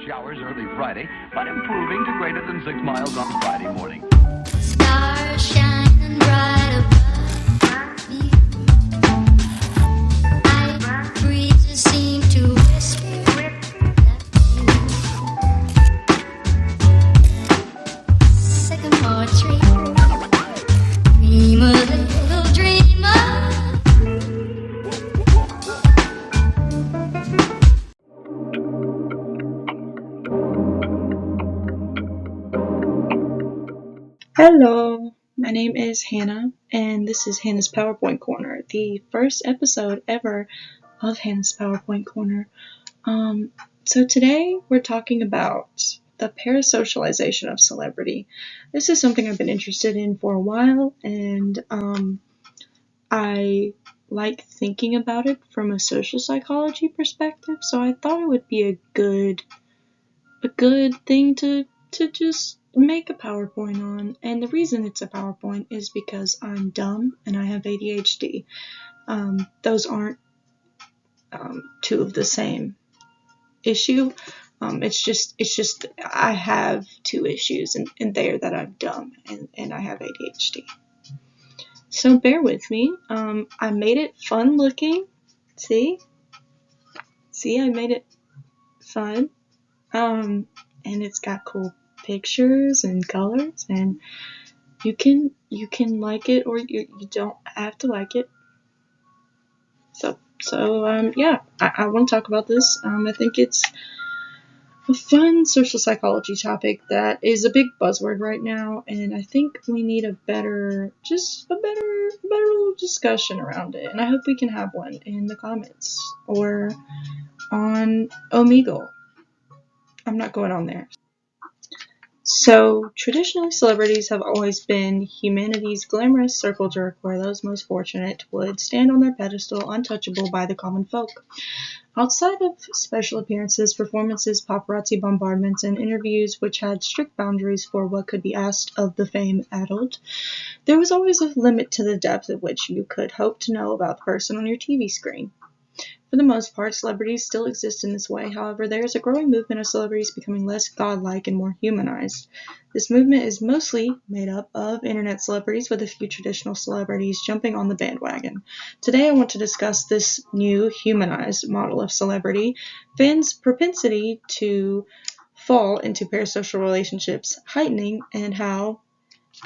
showers early Friday, but improving to greater than 6 miles on Friday morning. Stars shining bright above me. Night breezes seem to whisper sycamore tree. Dream a little dreamer. Hello, my name is Hannah, and this is Hannah's PowerPoint Corner, the first episode ever of Hannah's PowerPoint Corner. So today we're talking about the parasocialization of celebrity. This is something I've been interested in for a while, and I like thinking about it from a social psychology perspective, so I thought it would be a good thing to just make a PowerPoint on. And the reason it's a PowerPoint is because I'm dumb and I have ADHD. Those aren't two of the same issue. It's just I have two issues, and they're that I'm dumb and I have ADHD. So bear with me. I made it fun looking. See, I made it fun. And it's got cool pictures and colors, and you can like it or you don't have to like it. So yeah, I want to talk about this. I think it's a fun social psychology topic that is a big buzzword right now, and I think we need a better little discussion around it, and I hope we can have one in the comments or on Omegle. I'm not going on there. So, traditionally, celebrities have always been humanity's glamorous circle jerk where those most fortunate would stand on their pedestal untouchable by the common folk. Outside of special appearances, performances, paparazzi bombardments, and interviews which had strict boundaries for what could be asked of the fame-addled, there was always a limit to the depth at which you could hope to know about the person on your TV screen. For the most part, celebrities still exist in this way. However, there is a growing movement of celebrities becoming less godlike and more humanized. This movement is mostly made up of internet celebrities, with a few traditional celebrities jumping on the bandwagon. Today, I want to discuss this new humanized model of celebrity, fans' propensity to fall into parasocial relationships heightening, and how,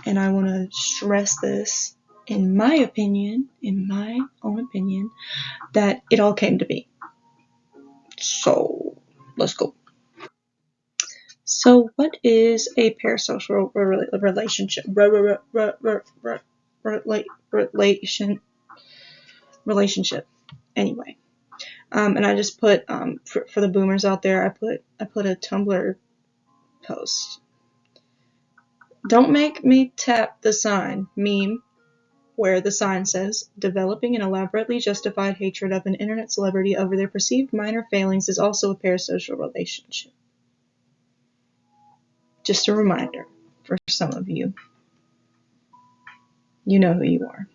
and I want to stress this, in my own opinion, that it all came to be. So, let's go. So, what is a parasocial relationship? Relationship. Anyway, and I just put for the boomers out there, I put a Tumblr post. Don't make me tap the sign meme, where the sign says, developing an elaborately justified hatred of an internet celebrity over their perceived minor failings is also a parasocial relationship. Just a reminder for some of you. You know who you are.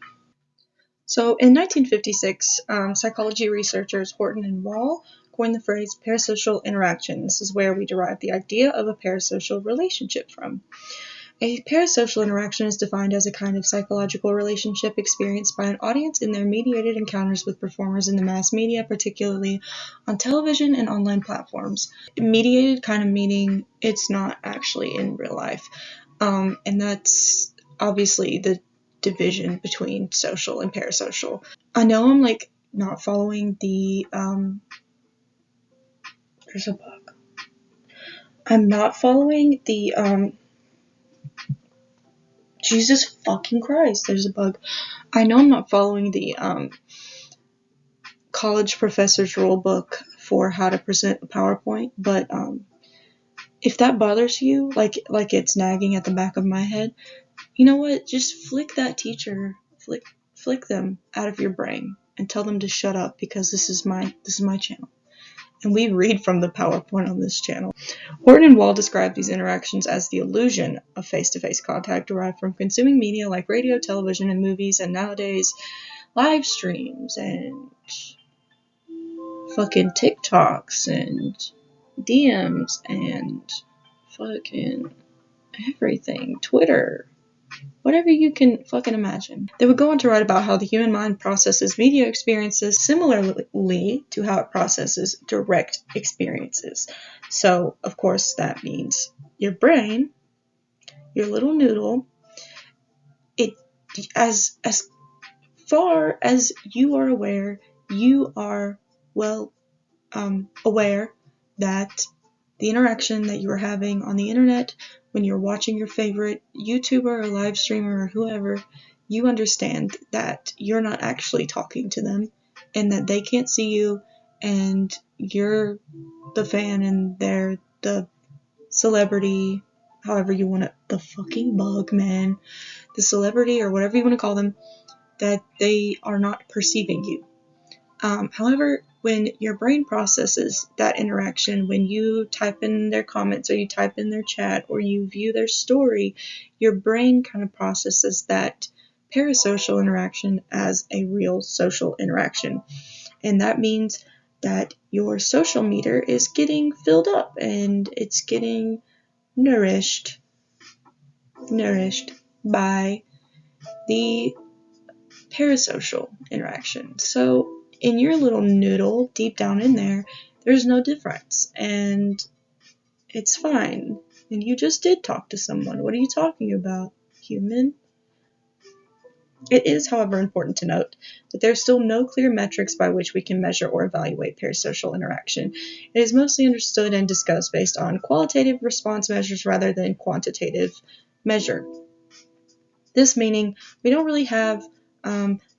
So in 1956, psychology researchers Horton and Wall coined the phrase parasocial interaction. This is where we derive the idea of a parasocial relationship from. A parasocial interaction is defined as a kind of psychological relationship experienced by an audience in their mediated encounters with performers in the mass media, particularly on television and online platforms. Mediated kind of meaning it's not actually in real life. And that's obviously the division between social and parasocial. I know I'm not following the there's a bug. I'm not following the Jesus fucking Christ, there's a bug. I know I'm not following the college professor's rule book for how to present a PowerPoint, but if that bothers you, like it's nagging at the back of my head, you know what? Just flick that teacher, flick them out of your brain and tell them to shut up, because this is my channel. And we read from the PowerPoint on this channel. Horton and Wall describe these interactions as the illusion of face-to-face contact derived from consuming media like radio, television, and movies, and nowadays live streams and fucking TikToks and DMs and fucking everything, Twitter, whatever you can fucking imagine. They would go on to write about how the human mind processes media experiences similarly to how it processes direct experiences. So, of course, that means your brain, your little noodle, it as far as you are aware, you are well aware that the interaction that you are having on the internet when you're watching your favorite YouTuber or live streamer or whoever, you understand that you're not actually talking to them and that they can't see you and you're the fan and they're the celebrity, however you want it, the fucking bug, man, the celebrity or whatever you want to call them, that they are not perceiving you. However, when your brain processes that interaction, when you type in their comments or you type in their chat or you view their story, your brain kind of processes that parasocial interaction as a real social interaction. And that means that your social meter is getting filled up and it's getting nourished by the parasocial interaction. So in your little noodle, deep down in there, there's no difference, and it's fine. And you just did talk to someone. What are you talking about, human? It is, however, important to note that there's still no clear metrics by which we can measure or evaluate parasocial interaction. It is mostly understood and discussed based on qualitative response measures rather than quantitative measure. This meaning we don't really have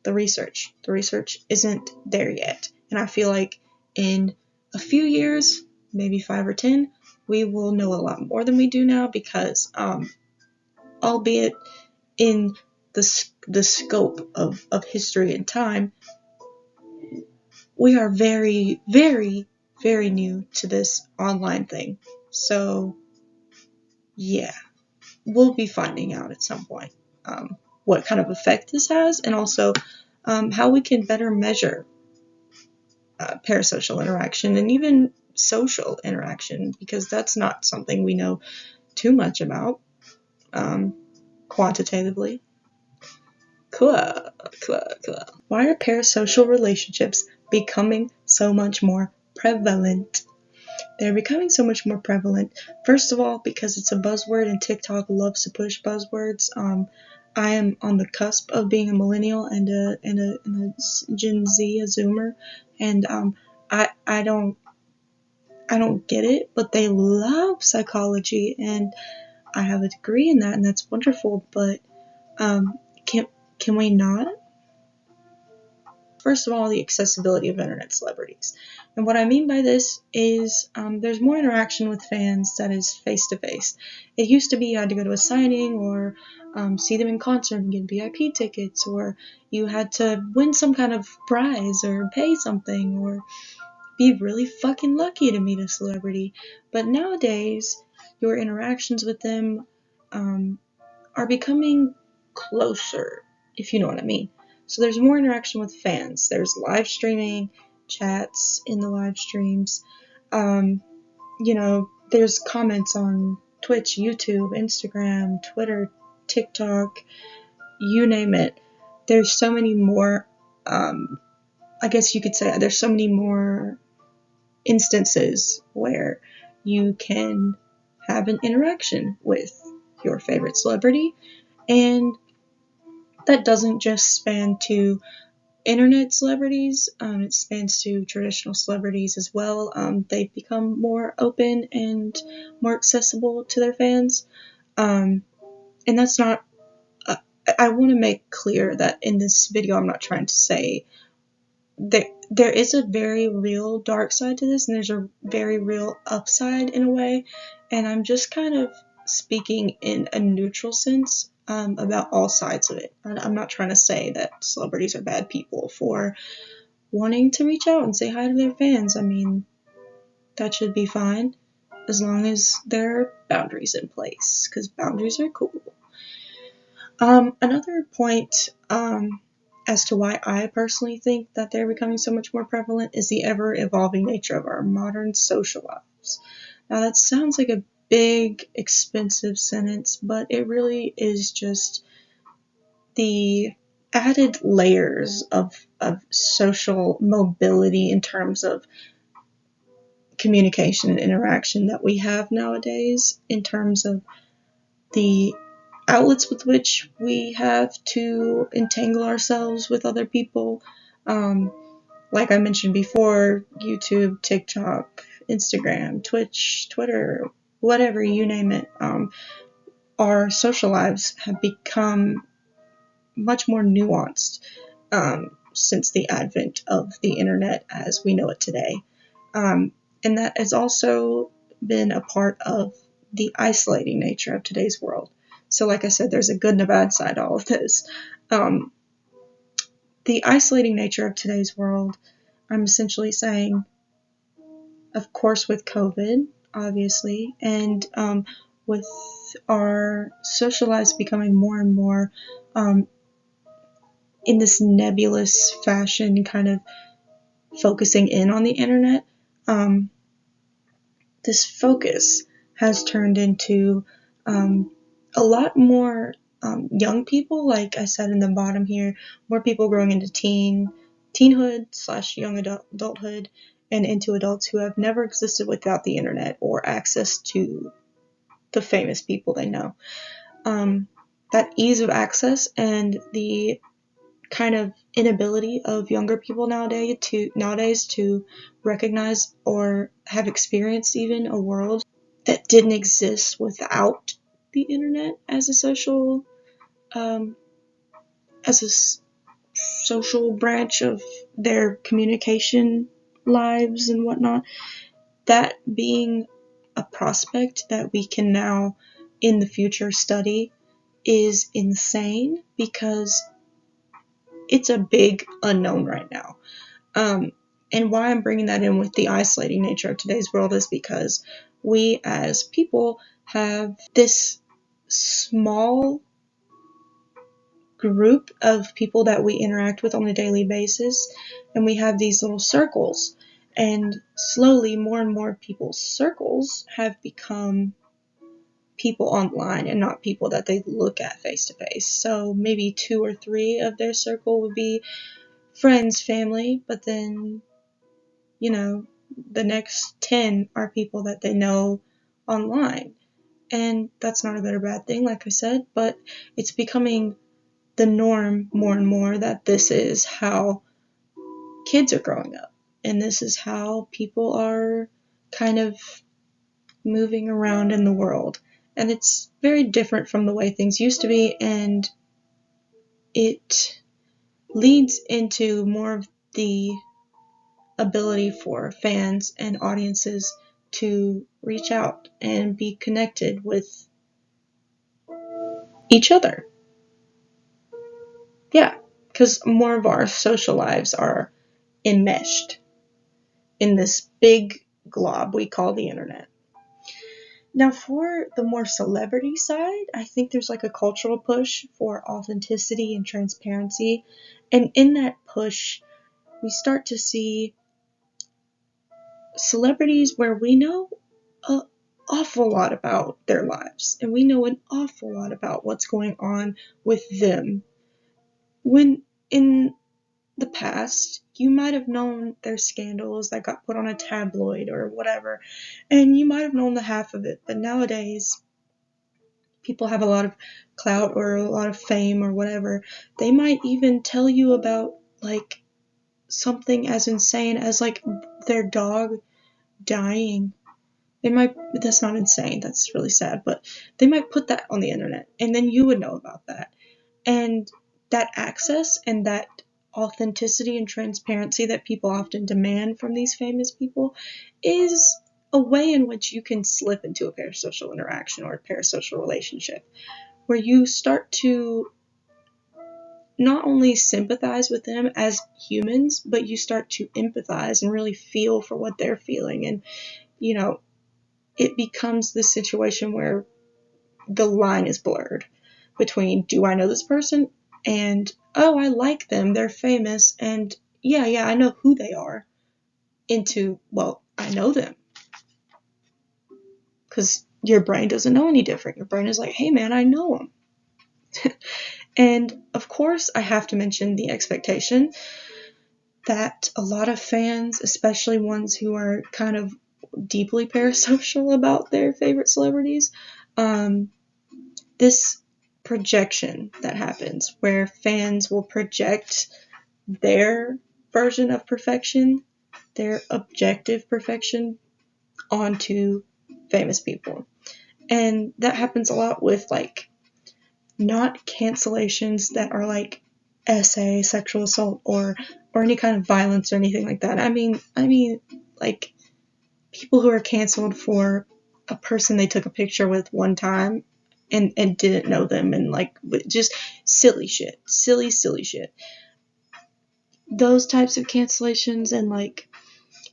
the research. The research isn't there yet. And I feel like in a few years, maybe 5 or 10, we will know a lot more than we do now because, albeit in the scope of history and time, we are very, very, very new to this online thing. So, yeah, we'll be finding out at some point what kind of effect this has and also how we can better measure parasocial interaction and even social interaction, because that's not something we know too much about quantitatively. Cool. Why are parasocial relationships becoming so much more prevalent? They're becoming so much more prevalent. First of all, because it's a buzzword and TikTok loves to push buzzwords. I am on the cusp of being a millennial and a Gen Z, a Zoomer, and I don't get it, but they love psychology, and I have a degree in that, and that's wonderful. But can we not? First of all, the accessibility of internet celebrities. And what I mean by this is there's more interaction with fans that is face-to-face. It used to be you had to go to a signing or see them in concert and get VIP tickets, or you had to win some kind of prize or pay something or be really fucking lucky to meet a celebrity. But nowadays, your interactions with them are becoming closer, if you know what I mean. So there's more interaction with fans. There's live streaming, chats in the live streams. There's comments on Twitch, YouTube, Instagram, Twitter, TikTok, you name it. There's so many more, I guess you could say, there's so many more instances where you can have an interaction with your favorite celebrity, and that doesn't just span to internet celebrities, it spans to traditional celebrities as well. They've become more open and more accessible to their fans, and that's not, I want to make clear that in this video I'm not trying to say there is a very real dark side to this, and there's a very real upside in a way, and I'm just kind of speaking in a neutral sense about all sides of it. I'm not trying to say that celebrities are bad people for wanting to reach out and say hi to their fans. I mean, that should be fine as long as there are boundaries in place, because boundaries are cool. Another point as to why I personally think that they're becoming so much more prevalent is the ever-evolving nature of our modern social lives. Now that sounds like a big, expensive sentence, but it really is just the added layers of social mobility in terms of communication and interaction that we have nowadays, in terms of the outlets with which we have to entangle ourselves with other people. Like I mentioned before, YouTube, TikTok, Instagram, Twitch, Twitter, whatever, you name it. Our social lives have become much more nuanced since the advent of the internet as we know it today. And that has also been a part of the isolating nature of today's world. So like I said, there's a good and a bad side to all of this. The isolating nature of today's world, I'm essentially saying, of course with COVID, obviously, and with our social lives becoming more and more in this nebulous fashion, kind of focusing in on the internet, this focus has turned into a lot more young people, like I said in the bottom here, more people growing into teenhood / young adulthood, and into adults who have never existed without the internet or access to the famous people they know. That ease of access and the kind of inability of younger people nowadays to recognize or have experienced even a world that didn't exist without the internet as a social social branch of their communication lives and whatnot. That being a prospect that we can now in the future study is insane, because it's a big unknown right now. And why I'm bringing that in with the isolating nature of today's world is because we as people have this small group of people that we interact with on a daily basis, and we have these little circles, and slowly more and more people's circles have become people online and not people that they look at face to face. So maybe 2 or 3 of their circle would be friends, family, but then, the next 10 are people that they know online. And that's not a good or bad thing, like I said, but it's becoming the norm more and more that this is how kids are growing up. And this is how people are kind of moving around in the world. And it's very different from the way things used to be, and it leads into more of the ability for fans and audiences to reach out and be connected with each other. Yeah, because more of our social lives are enmeshed in this big glob we call the internet. Now, for the more celebrity side, I think there's like a cultural push for authenticity and transparency. And in that push, we start to see celebrities where we know an awful lot about their lives, and we know an awful lot about what's going on with them. When in the past, you might have known their scandals that got put on a tabloid or whatever, and you might have known the half of it, but nowadays, people have a lot of clout or a lot of fame or whatever. They might even tell you about, like, something as insane as, like, their dog dying. That's not insane, that's really sad, but they might put that on the internet, and then you would know about that. And that access and that authenticity and transparency that people often demand from these famous people is a way in which you can slip into a parasocial interaction or a parasocial relationship, where you start to not only sympathize with them as humans, but you start to empathize and really feel for what they're feeling. And, it becomes this situation where the line is blurred between, do I know this person? And, oh, I like them, they're famous, and yeah, I know who they are, into, well, I know them. because your brain doesn't know any different. Your brain is like, hey man, I know him. And of course, I have to mention the expectation that a lot of fans, especially ones who are kind of deeply parasocial about their favorite celebrities, this projection that happens where fans will project their version of perfection, their objective perfection, onto famous people. And that happens a lot with, like, not cancellations that are like SA, sexual assault, or any kind of violence or anything like that. I mean like people who are canceled for a person they took a picture with one time and didn't know them, and like just silly shit. Silly shit. Those types of cancellations, and like,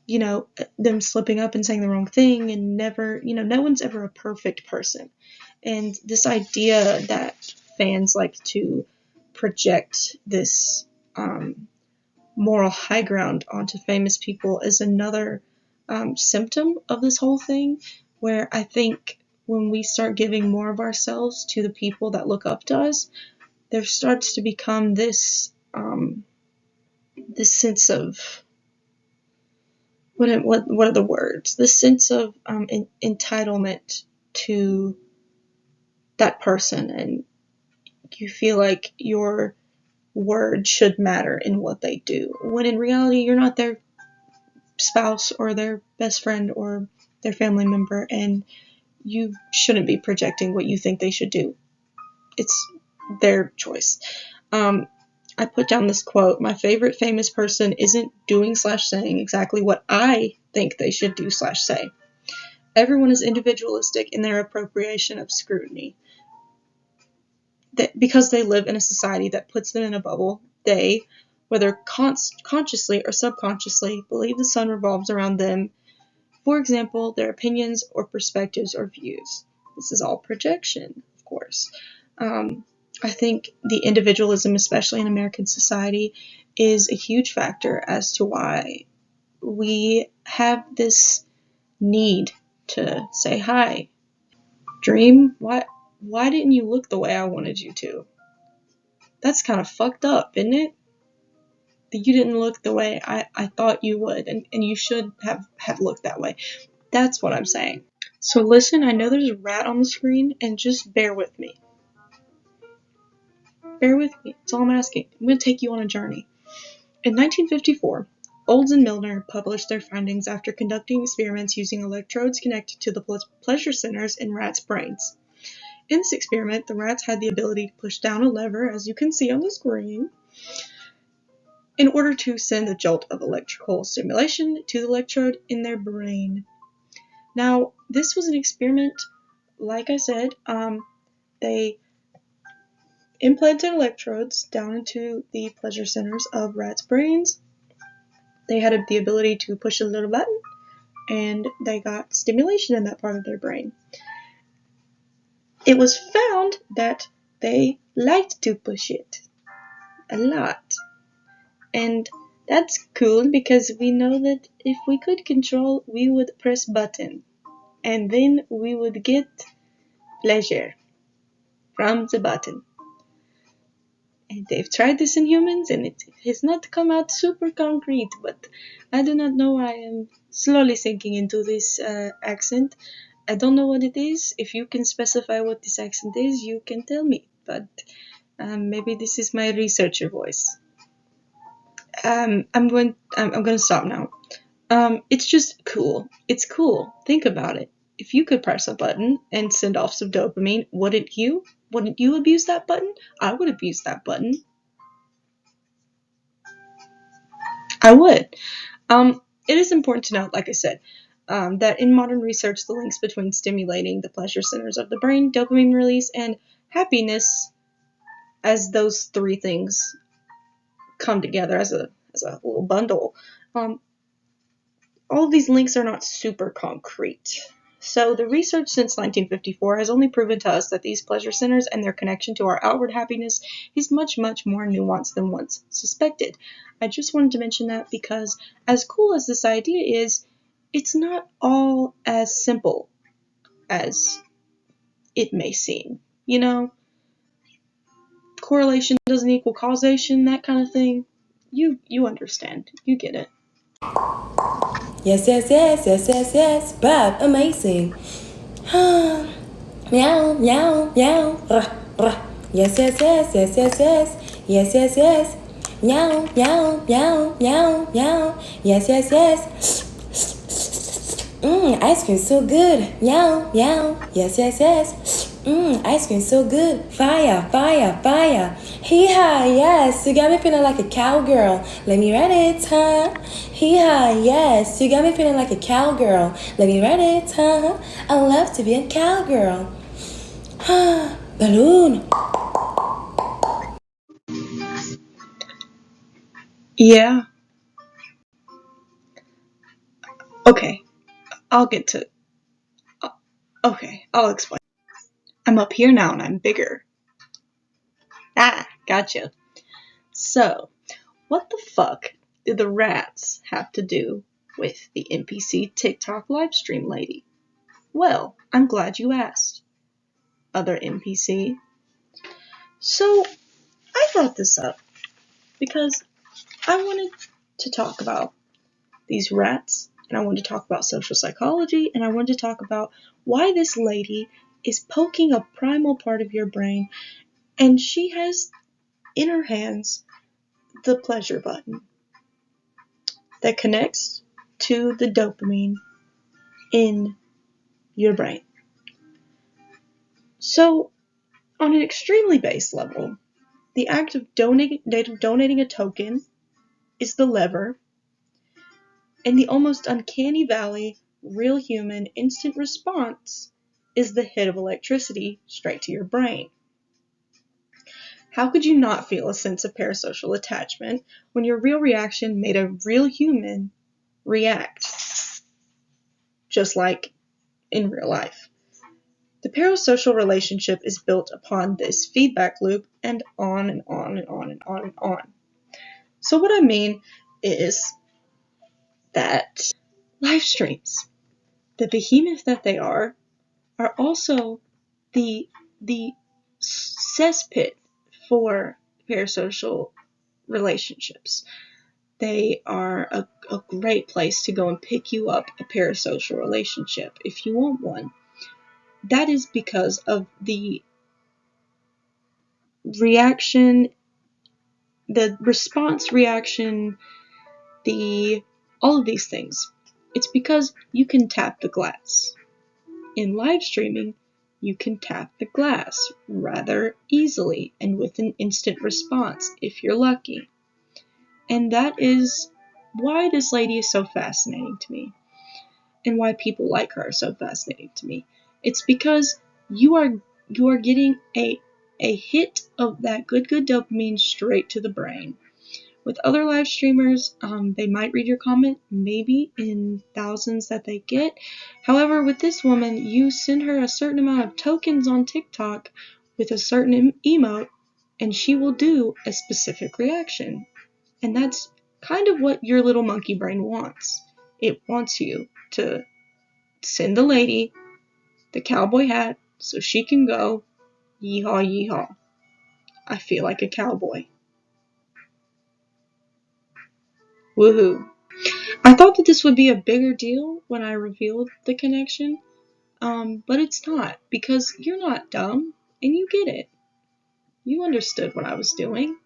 you know, them slipping up and saying the wrong thing, and never, you know, no one's ever a perfect person. And this idea that fans like to project this moral high ground onto famous people is another symptom of this whole thing, where I think when we start giving more of ourselves to the people that look up to us, there starts to become this this sense of, what are the words? This sense of entitlement to that person, and you feel like your word should matter in what they do, when in reality you're not their spouse or their best friend or their family member, and you shouldn't be projecting what you think they should do. It's their choice. I put down this quote: my favorite famous person isn't doing / saying exactly what I think they should do / say. Everyone is individualistic in their appropriation of scrutiny. That because they live in a society that puts them in a bubble, they, whether consciously or subconsciously, believe the sun revolves around them. For example, their opinions or perspectives or views. This is all projection, of course. I think the individualism, especially in American society, is a huge factor as to why we have this need to say, hi, Dream, why didn't you look the way I wanted you to? That's kind of fucked up, isn't it? That you didn't look the way I thought you would, and you should have looked that way. That's what I'm saying. So listen, I know there's a rat on the screen, and just bear with me. Bear with me. That's all I'm asking. I'm going to take you on a journey. In 1954, Olds and Milner published their findings after conducting experiments using electrodes connected to the pleasure centers in rats' brains. In this experiment, the rats had the ability to push down a lever, as you can see on the screen, in order to send a jolt of electrical stimulation to the electrode in their brain. Now, this was an experiment, like I said, they implanted electrodes down into the pleasure centers of rats' brains. They had the ability to push a little button, and they got stimulation in that part of their brain. It was found that they liked to push it a lot. And that's cool, because we know that if we could control, we would press button, and then we would get pleasure from the button. And they've tried this in humans, and it has not come out super concrete, but I do not know. I am slowly sinking into this accent. I don't know what it is. If you can specify what this accent is, you can tell me, but maybe this is my researcher voice. I'm going to stop now. It's just cool. It's cool. Think about it. If you could press a button and send off some dopamine, wouldn't you? Wouldn't you abuse that button? I would abuse that button. I would. It is important to note, like I said, that in modern research, the links between stimulating the pleasure centers of the brain, dopamine release, and happiness, as those three things come together as a little bundle, all of these links are not super concrete. So the research since 1954 has only proven to us that these pleasure centers and their connection to our outward happiness is much, much more nuanced than once suspected. I just wanted to mention that because, as cool as this idea is, it's not all as simple as it may seem. You know, correlation doesn't equal causation, that kind of thing. You understand. You get it. Yes, yes, yes, yes, yes, yes. Bob, amazing. Meow, meow, meow. Rah, rah. Yes, yes, yes, yes, yes, yes. Yes, yes, yes. Meow, meow, meow, meow, meow. Yes, yes, yes. Ice cream so good. Meow, meow. Yes, yes, yes. Ice cream so good. Fire, fire, fire. Hee-haw, yes. You got me feeling like a cowgirl. Let me read it, huh? Hee-haw, yes. You got me feeling like a cowgirl. Let me read it, huh? I love to be a cowgirl. Balloon. Yeah. Okay. I'll get to. Okay, I'll explain. I'm up here now and I'm bigger. Ah, gotcha. So, what the fuck did the rats have to do with the NPC TikTok livestream lady? Well, I'm glad you asked, other NPC. So, I brought this up because I wanted to talk about these rats, and I wanted to talk about social psychology, and I wanted to talk about why this lady is poking a primal part of your brain, and she has in her hands the pleasure button that connects to the dopamine in your brain. So, on an extremely base level, the act of donating a token is the lever, and the almost uncanny valley, real human instant response is the hit of electricity straight to your brain. How could you not feel a sense of parasocial attachment when your real reaction made a real human react, just like in real life? The parasocial relationship is built upon this feedback loop and on and on and on and on and on. So what I mean is that live streams, the behemoth that they are also the cesspit for parasocial relationships. They are a great place to go and pick you up a parasocial relationship if you want one. That is because of the reaction, the response reaction, all of these things. It's because you can tap the glass. In live streaming, you can tap the glass rather easily and with an instant response if you're lucky. And that is why this lady is so fascinating to me, and why people like her are so fascinating to me. It's because you are getting a hit of that good dopamine straight to the brain. With other live streamers, they might read your comment, maybe in thousands that they get. However, with this woman, you send her a certain amount of tokens on TikTok with a certain emote, and she will do a specific reaction. And that's kind of what your little monkey brain wants. It wants you to send the lady the cowboy hat so she can go, yeehaw, yeehaw. I feel like a cowboy. Woohoo. I thought that this would be a bigger deal when I revealed the connection, but it's not, because you're not dumb, and you get it. You understood what I was doing.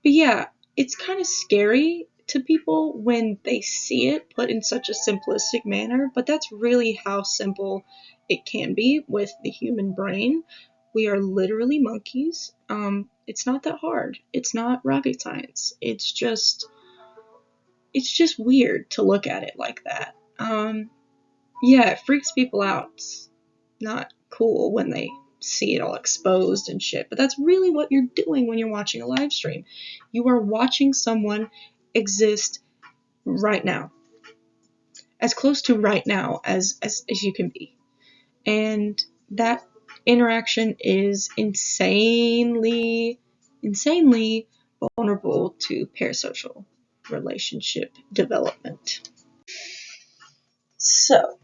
But yeah, it's kind of scary to people when they see it put in such a simplistic manner, but that's really how simple it can be with the human brain. We are literally monkeys. It's not that hard. It's not rocket science. It's just weird to look at it like that. Yeah, it freaks people out. It's not cool when they see it all exposed and shit, but that's really what you're doing when you're watching a live stream. You are watching someone exist right now, as close to right now as you can be, and that interaction is insanely vulnerable to parasocial relationship development. So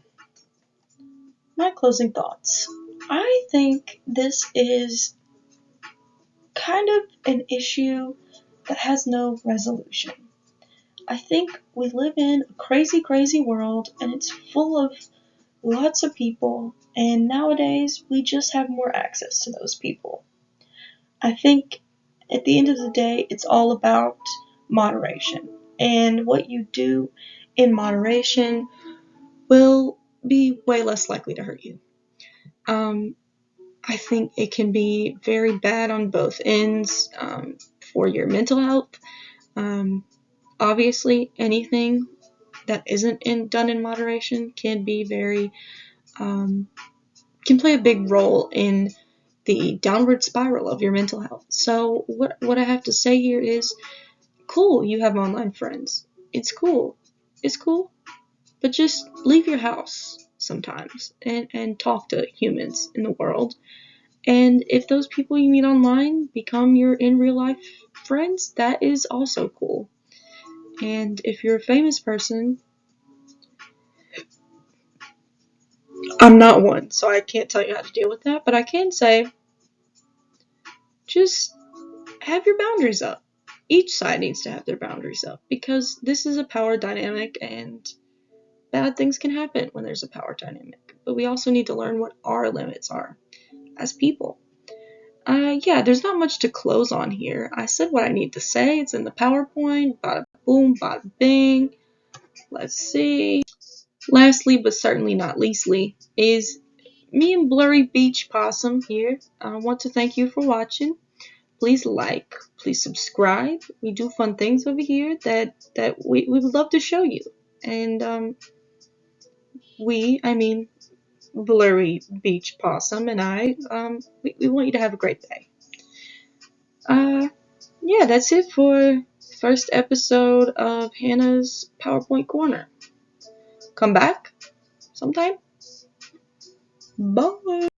my closing thoughts. I think this is kind of an issue that has no resolution. I think we live in a crazy, crazy world, and it's full of lots of people, and nowadays we just have more access to those people. I think at the end of the day, it's all about moderation, and what you do in moderation will be way less likely to hurt you. I think it can be very bad on both ends for your mental health. Obviously, anything that isn't done in moderation can be can play a big role in the downward spiral of your mental health. So what I have to say here is, cool, you have online friends. It's cool. It's cool. But just leave your house sometimes and talk to humans in the world. And if those people you meet online become your in real life friends, that is also cool. And if you're a famous person, I'm not one, so I can't tell you how to deal with that, but I can say, just have your boundaries up. Each side needs to have their boundaries up, because this is a power dynamic, and bad things can happen when there's a power dynamic. But we also need to learn what our limits are as people. Yeah, there's not much to close on here. I said what I need to say. It's in the PowerPoint. Bada boom, bada bing. Let's see. Lastly, but certainly not leastly, is me and Blurry Beach Possum here. I want to thank you for watching. Please like, please subscribe. We do fun things over here that we would love to show you. And I mean Blurry Beach Possum and I, we want you to have a great day. Yeah, that's it for first episode of Hannah's PowerPoint Corner. Come back sometime. Bye.